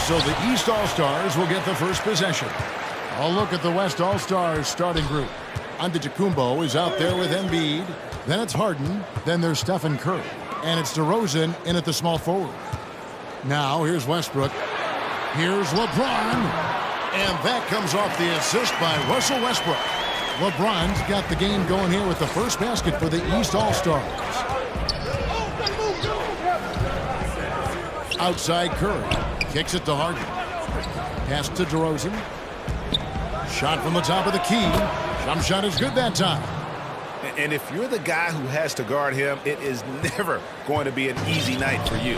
So the East All-Stars will get the first possession. A look at the West All-Stars starting group. Antetokounmpo is out there with Embiid. Then it's Harden. Then there's Stephen Curry. And it's DeRozan in at the small forward. Now here's Westbrook. Here's LeBron. And that comes off the assist by Russell Westbrook. LeBron's got the game going here with the first basket for the East All-Stars. Outside Curry. Kicks it to Harden. Pass to DeRozan. Shot from the top of the key. Jump shot is good that time. And if you're the guy who has to guard him, it is never going to be an easy night for you.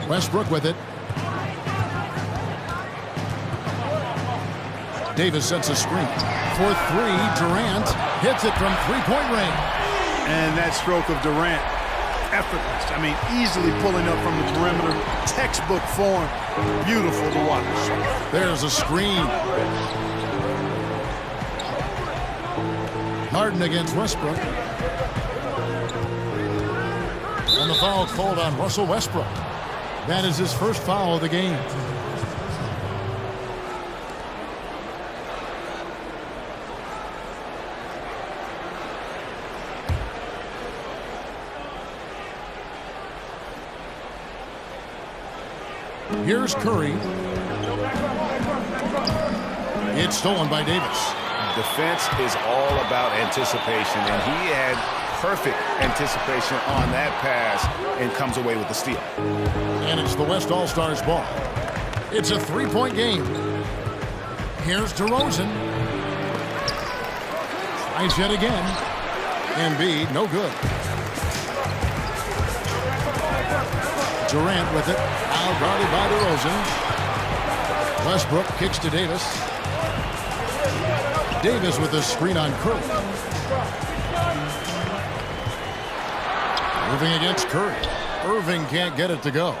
Westbrook with it. Davis sets a screen. For three, Durant hits it from three-point range. And that stroke of Durant, effortless. I mean, easily pulling up from the perimeter. Textbook form. Beautiful to watch. There's a screen. Harden against Westbrook. And the foul called on Russell Westbrook. That is his first foul of the game. Here's Curry. It's stolen by Davis. Defense is all about anticipation, and he had perfect anticipation on that pass and comes away with the steal. And it's the West All-Stars ball. It's a three-point game. Here's DeRozan. Tries yet again. Embiid, no good. Durant with it. Now guarded by DeRozan. Westbrook kicks to Davis. Davis with a screen on Curry. Irving against Curry. Irving can't get it to go.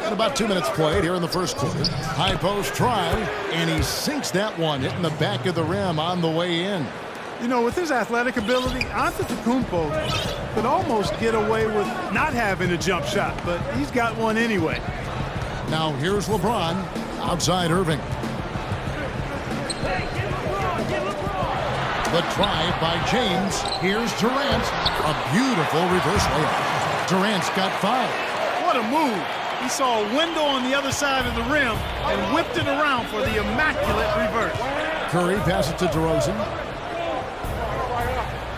And about 2 minutes played here in the first quarter. High post try, and he sinks that one, hitting the back of the rim on the way in. You know, with his athletic ability, Antetokounmpo could almost get away with not having a jump shot, but he's got one anyway. Now here's LeBron outside Irving. The drive by James. Here's Durant. A beautiful reverse layup. Durant's got 5. What a move. He saw a window on the other side of the rim and whipped it around for the immaculate reverse. Curry passes it to DeRozan.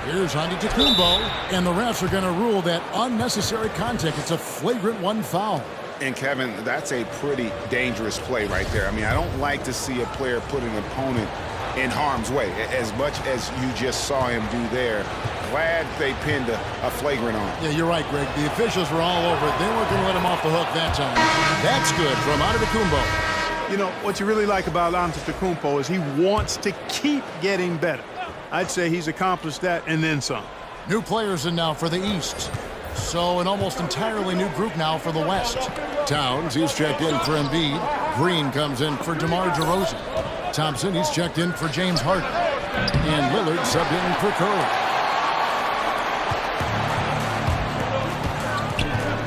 Here's Antetokounmpo, and the refs are going to rule that unnecessary contact. It's a flagrant 1 foul. And, Kevin, that's a pretty dangerous play right there. I mean, I don't like to see a player put an opponent in harm's way, as much as you just saw him do there. Glad they pinned a flagrant on. Yeah, you're right, Greg. The officials were all over it. They weren't going to let him off the hook that time. That's good from Antetokounmpo. You know, what you really like about Antetokounmpo is he wants to keep getting better. I'd say he's accomplished that and then some. New players in now for the East. So an almost entirely new group now for the West. Towns, he's checked in for Embiid. Green comes in for DeMar DeRozan. Thompson, he's checked in for James Harden. And Lillard subbed in for Curry.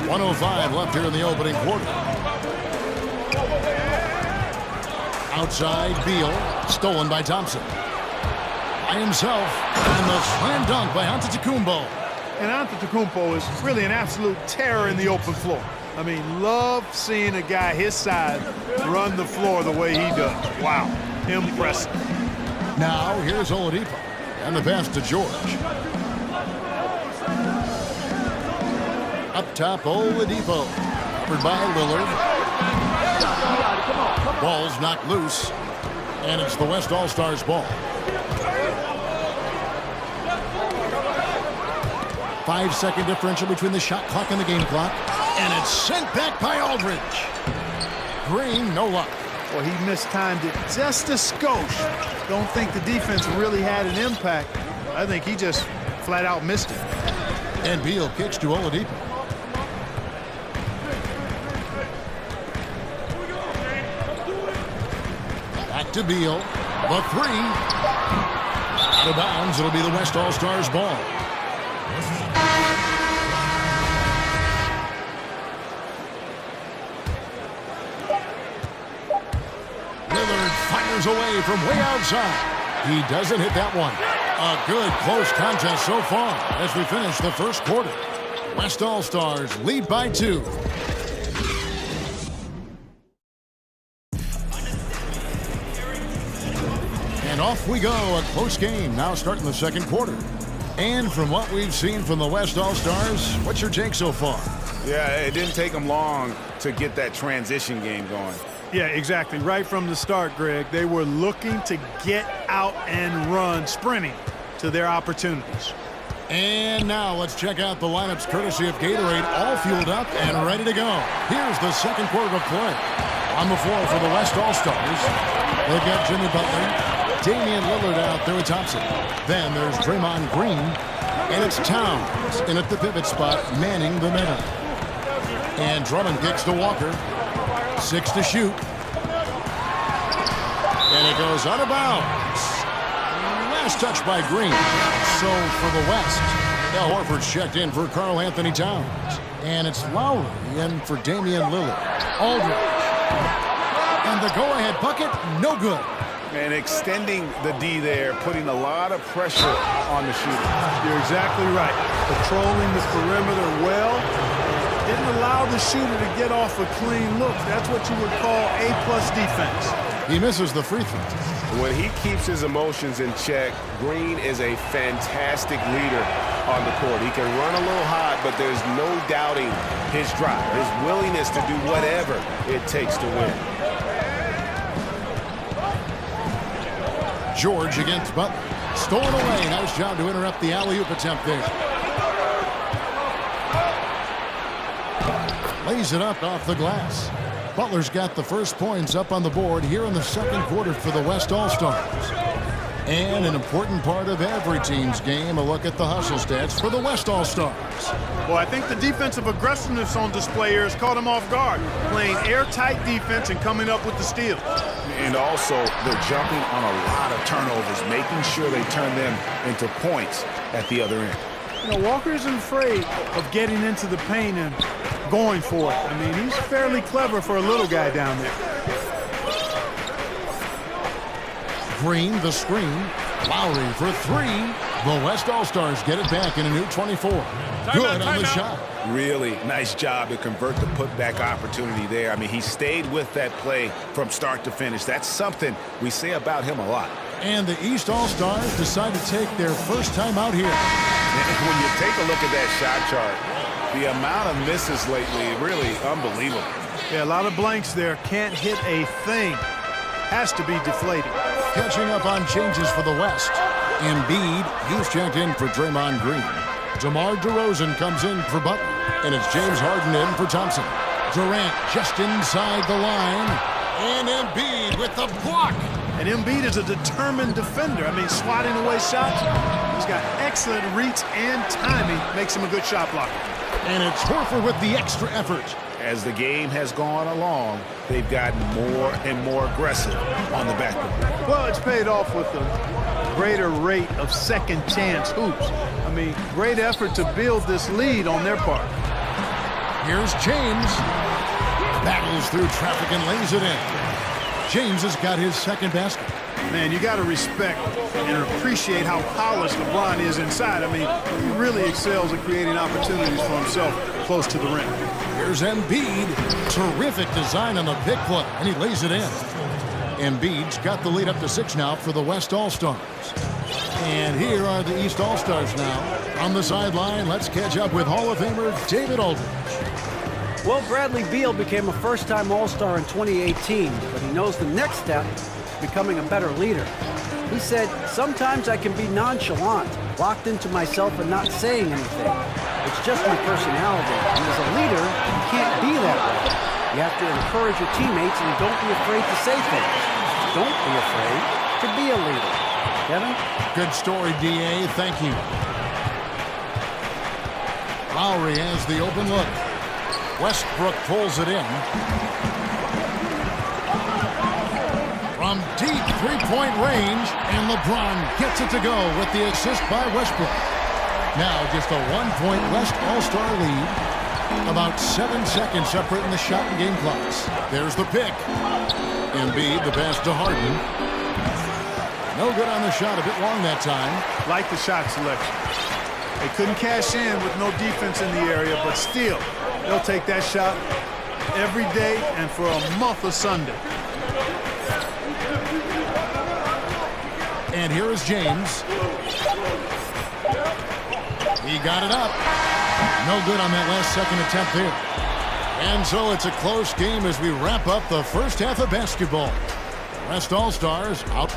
1:05 left here in the opening quarter. Outside, Beal, stolen by Thompson. By himself, and the slam dunk by Antetokounmpo. And Antetokounmpo is really an absolute terror in the open floor. I mean, love seeing a guy his size run the floor the way he does. Wow, impressive. Now, here's Oladipo, and the pass to George. Up top, Oladipo, covered by Lillard. Ball's knocked loose, and it's the West All-Stars ball. 5-second differential between the shot clock and the game clock. And it's sent back by Aldridge. Green, no luck. Well, he mistimed it just a skosh. Don't think the defense really had an impact. I think he just flat out missed it. And Beal kicks to Oladipo. Back to Beal. The 3. Out of bounds. It'll be the West All-Stars ball. fires away from way outside. He doesn't hit that one. A good close contest so far as we finish the first quarter. West All-Stars lead by 2. And off we go. A close game now starting the second quarter. And from what we've seen from the West All-Stars, what's your take so far? Yeah, it didn't take them long to get that transition game going. Yeah, exactly. Right from the start, Greg, they were looking to get out and run, sprinting to their opportunities. And now let's check out the lineups courtesy of Gatorade, all fueled up and ready to go. Here's the second quarter of play. On the floor for the West All-Stars, they've got Jimmy Butler, Damian Lillard out there with Thompson. Then there's Draymond Green, and it's Towns in at the pivot spot, manning the middle. And Drummond kicks to Walker. 6 to shoot. And it goes out of bounds. Last touch by Green. So for the West, Al Horford's checked in for Karl Anthony Towns. And it's Lowry in for Damian Lillard. Aldridge. And the go-ahead bucket, no good. And extending the D there, putting a lot of pressure on the shooter. You're exactly right. Patrolling the perimeter well. Didn't allow the shooter to get off a clean look. That's what you would call A+ defense. He misses the free throw. When he keeps his emotions in check, Green is a fantastic leader on the court. He can run a little hot, but there's no doubting his drive, his willingness to do whatever it takes to win. George against Butler. Stolen away. Nice job to interrupt the alley-oop attempt there. Lays it up off the glass. Butler's got the first points up on the board here in the second quarter for the West All-Stars. And an important part of every team's game, a look at the hustle stats for the West All-Stars. Well, I think the defensive aggressiveness on display here has caught him off guard, playing airtight defense and coming up with the steals. And also, they're jumping on a lot of turnovers, making sure they turn them into points at the other end. You know, Walker isn't afraid of getting into the paint and going for it. I mean, he's fairly clever for a little guy down there. Green, the screen. Lowry for 3. The West All-Stars get it back in a new 24. Good on the shot. Really nice job to convert the putback opportunity there. I mean, he stayed with that play from start to finish. That's something we say about him a lot. And the East All-Stars decide to take their first time out here. When you take a look at that shot chart, the amount of misses lately, really unbelievable. Yeah, a lot of blanks there. Can't hit a thing. Has to be deflating. Catching up on changes for the West. Embiid, he's checked in for Draymond Green. DeMar DeRozan comes in for Butler. And it's James Harden in for Thompson. Durant just inside the line. And Embiid with the block. And Embiid is a determined defender. I mean, swatting away shots. He's got excellent reach and timing. Makes him a good shot blocker. And it's Horford with the extra effort. As the game has gone along, they've gotten more and more aggressive on the backboard. Well, it's paid off with a greater rate of second chance hoops. I mean, great effort to build this lead on their part. Here's James. Battles through traffic and lays it in. James has got his second basket. Man, you got to respect and appreciate how polished LeBron is inside. I mean, he really excels at creating opportunities for himself close to the rim. Here's Embiid. Terrific design on the pick play, and he lays it in. Embiid's got the lead up to 6 now for the West All-Stars. And here are the East All-Stars now. On the sideline, let's catch up with Hall of Famer David Aldridge. Well, Bradley Beal became a first-time All-Star in 2018, but he knows the next step is becoming a better leader. He said, "Sometimes I can be nonchalant, locked into myself and not saying anything. It's just my personality, and as a leader, you can't be that way. You have to encourage your teammates and don't be afraid to say things. Don't be afraid to be a leader." Kevin? Good story, D.A. Thank you. Lowry has the open look. Westbrook pulls it in. From deep three-point range, and LeBron gets it to go with the assist by Westbrook. Now just a 1-point West All-Star lead. About 7 seconds separating the shot and game clocks. There's the pick. Embiid, the pass to Harden. No good on the shot. A bit long that time. Like the shot selection. They couldn't cash in with no defense in the area, but still, they'll take that shot every day and for a month of Sunday. And here is James. He got it up. No good on that last second attempt there. And so it's a close game as we wrap up the first half of basketball. West All-Stars out.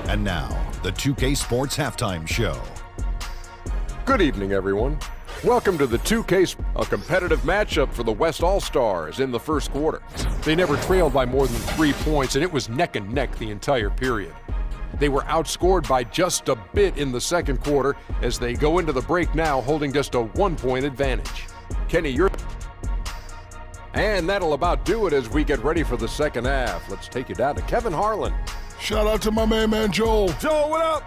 And now, the 2K Sports Halftime Show. Good evening, everyone. Welcome to the 2K, a competitive matchup for the West All-Stars in the first quarter. They never trailed by more than 3 points, and it was neck and neck the entire period. They were outscored by just a bit in the second quarter as they go into the break now holding just a 1-point advantage. Kenny, you're... And that'll about do it as we get ready for the second half. Let's take you down to Kevin Harlan. Shout out to my main man, Joel. Joel, what up?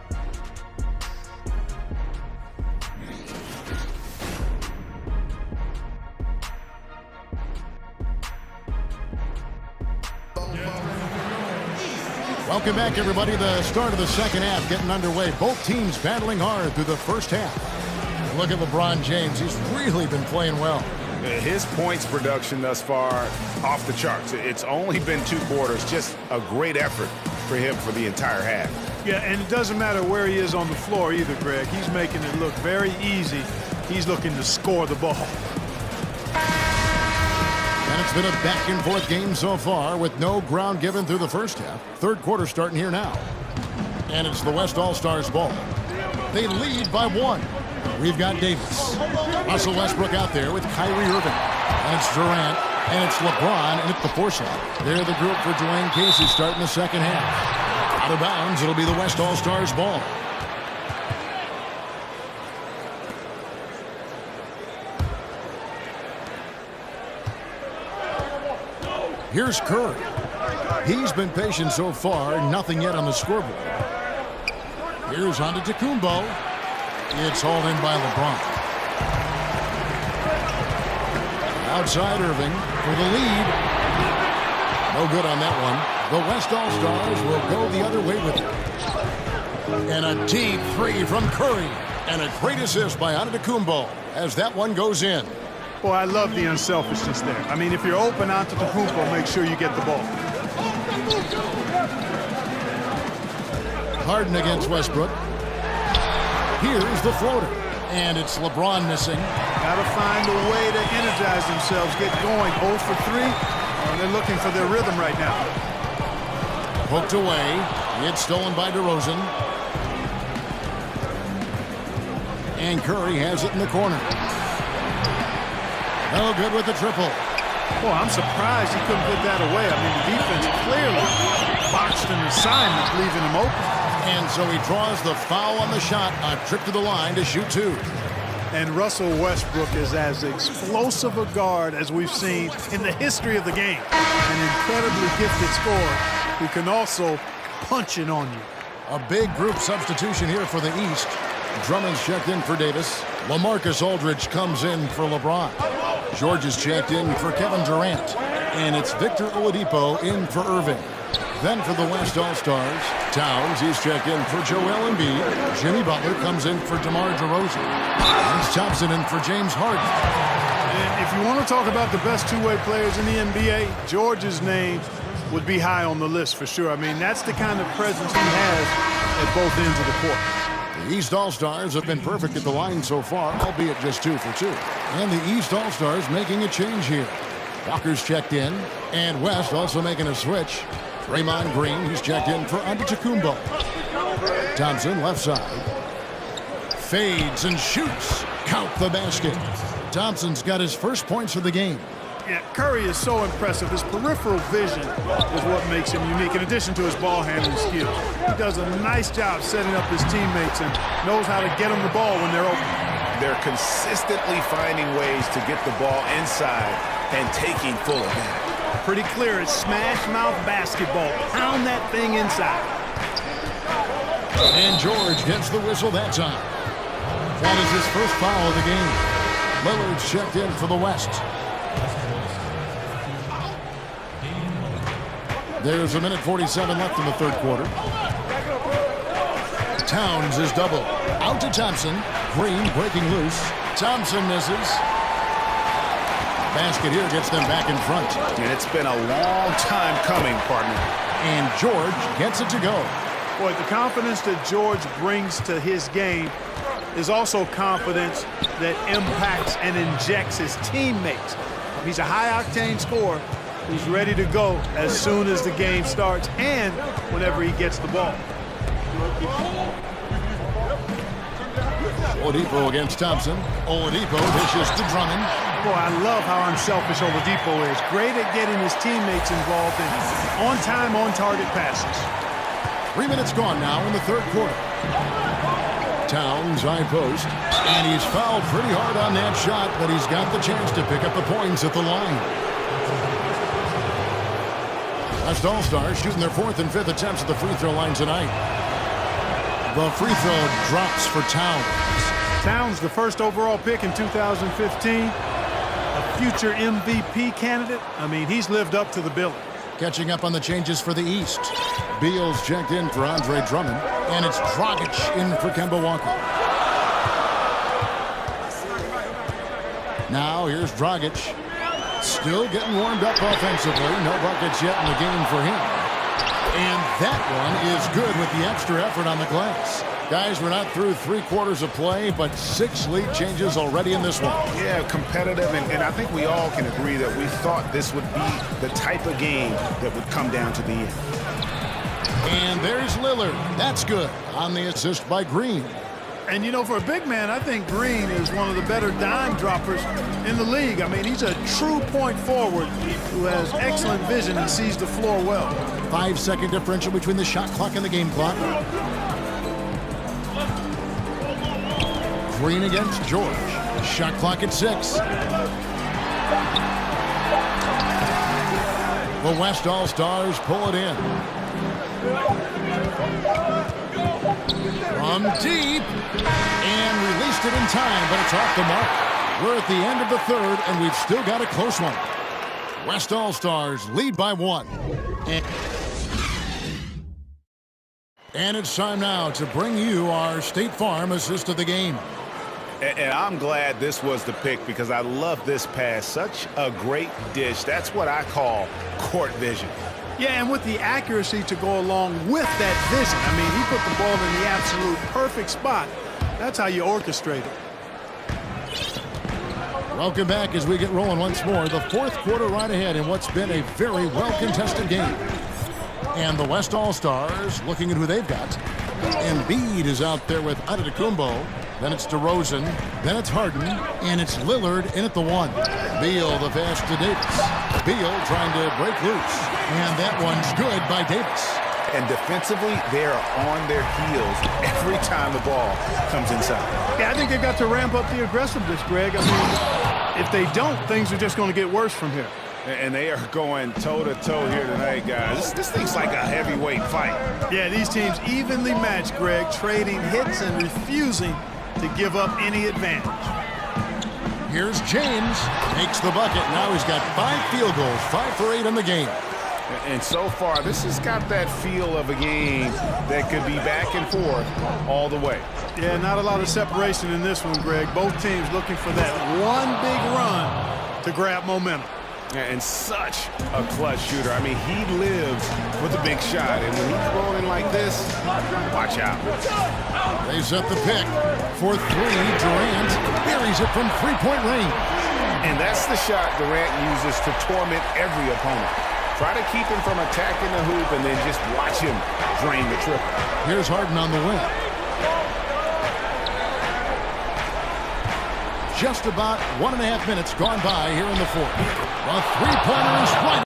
Welcome back, everybody. The start of the second half getting underway. Both teams battling hard through the first half. Look at LeBron James. He's really been playing well. His points production thus far off the charts. It's only been 2 quarters. Just a great effort for him for the entire half. Yeah, and it doesn't matter where he is on the floor either, Greg. He's making it look very easy. He's looking to score the ball. And it's been a back-and-forth game so far with no ground given through the first half. Third quarter starting here now. And it's the West All-Stars ball. They lead by 1. We've got Davis. Russell Westbrook out there with Kyrie Irving. And it's Durant. And it's LeBron. And it's the Forsythe. They're the group for Dwayne Casey starting the second half. Out of bounds, it'll be the West All-Stars ball. Here's Curry. He's been patient so far, nothing yet on the scoreboard. Here's Antetokounmpo. It's hauled in by LeBron. Outside Irving for the lead. No good on that one. The West All-Stars will go the other way with it. And a deep 3 from Curry. And a great assist by Antetokounmpo as that one goes in. Boy, I love the unselfishness there. I mean, if you're open out to Antetokounmpo, make sure you get the ball. Harden against Westbrook. Here's the floater. And it's LeBron missing. Got to find a way to energize themselves, get going. 0 for 3. They're looking for their rhythm right now. Poked away. It's stolen by DeRozan. And Curry has it in the corner. No good with the triple. Boy, I'm surprised he couldn't put that away. I mean, the defense clearly botched an assignment, leaving him open. And so he draws the foul on the shot, a trip to the line to shoot 2. And Russell Westbrook is as explosive a guard as we've seen in the history of the game. An incredibly gifted scorer who can also punch it on you. A big group substitution here for the East. Drummond's checked in for Davis. LaMarcus Aldridge comes in for LeBron. George is checked in for Kevin Durant. And it's Victor Oladipo in for Irving. Then for the West All-Stars, Towns, he's checked in for Joel Embiid. Jimmy Butler comes in for DeMar DeRozan. And Thompson in for James Harden. And if you want to talk about the best two-way players in the NBA, George's name would be high on the list for sure. I mean, that's the kind of presence he has at both ends of the court. The East All-Stars have been perfect at the line so far, albeit just 2 for 2. And the East All-Stars making a change here. Walker's checked in, and West also making a switch. Draymond Green, he's checked in for Antetokounmpo. Thompson, left side. Fades and shoots. Count the basket. Thompson's got his first points of the game. Yeah, Curry is so impressive. His peripheral vision is what makes him unique, in addition to his ball handling skills. He does a nice job setting up his teammates and knows how to get them the ball when they're open. They're consistently finding ways to get the ball inside and taking full advantage. Pretty clear, it's smash mouth basketball. Pound that thing inside. And George gets the whistle that time. That is his first foul of the game. Lillard's checked in for the West. There's a minute 47 left in the third quarter. Towns is double. Out to Thompson. Green breaking loose. Thompson misses. Basket here gets them back in front. And it's been a long time coming, partner. And George gets it to go. Boy, the confidence that George brings to his game is also confidence that impacts and injects his teammates. He's a high-octane scorer who's ready to go as soon as the game starts and whenever he gets the ball. Oladipo against Thompson. Oladipo dishes to Drummond. Boy, I love how unselfish Oladipo is. Great at getting his teammates involved in on-time, on-target passes. 3 minutes gone now in the third quarter. Towns high post. And he's fouled pretty hard on that shot, but he's got the chance to pick up the points at the line. West All-Stars shooting their fourth and fifth attempts at the free throw line tonight. The free throw drops for Towns. Towns, the first overall pick in 2015. A future MVP candidate. I mean, he's lived up to the billing. Catching up on the changes for the East. Beal's checked in for Andre Drummond. And it's Dragic in for Kemba Walker. Now here's Dragic. Still getting warmed up offensively. No buckets yet in the game for him. And that one is good with the extra effort on the glass. Guys, we're not through 3 quarters of play, but 6 lead changes already in this one. Yeah, competitive, and I think we all can agree that we thought this would be the type of game that would come down to the end. And there's Lillard. That's good on the assist by Green. And, you know, for a big man, I think Green is one of the better dime droppers in the league. I mean, he's a true point forward who has excellent vision and sees the floor well. 5-second differential between the shot clock and the game clock. Green against George. Shot clock at 6. The West All-Stars pull it in. From deep. And released it in time, but it's off the mark. We're at the end of the third, and we've still got a close one. West All-Stars lead by 1. And it's time now to bring you our State Farm assist of the game. And I'm glad this was the pick because I love this pass. Such a great dish. That's what I call court vision. Yeah, and with the accuracy to go along with that vision. I mean, he put the ball in the absolute perfect spot. That's how you orchestrate it. Welcome back as we get rolling once more. The fourth quarter right ahead in what's been a very well-contested game. And the West All-Stars looking at who they've got. Embiid is out there with Antetokounmpo. Then it's DeRozan. Then it's Harden. And it's Lillard in at the 1. Beal the pass to Davis. Beal trying to break loose. And that one's good by Davis. And defensively, they are on their heels every time the ball comes inside. Yeah, I think they've got to ramp up the aggressiveness, Greg. I mean, if they don't, things are just going to get worse from here. And they are going toe-to-toe here tonight, guys. This thing's like a heavyweight fight. Yeah, these teams evenly matched, Greg, trading hits and refusing to give up any advantage. Here's James. Makes the bucket. Now he's got 5 field goals, 5 for 8 in the game. And so far, this has got that feel of a game that could be back and forth all the way. Yeah, not a lot of separation in this one, Greg. Both teams looking for that one big run to grab momentum. And such a clutch shooter. I mean, he lives with a big shot. And when he's rolling like this, watch out. They set the pick for 3. Durant buries it from 3-point range. And that's the shot Durant uses to torment every opponent. Try to keep him from attacking the hoop and then just watch him drain the triple. Here's Harden on the wing. Just about 1.5 minutes gone by here in the fourth. The three-pointer is right.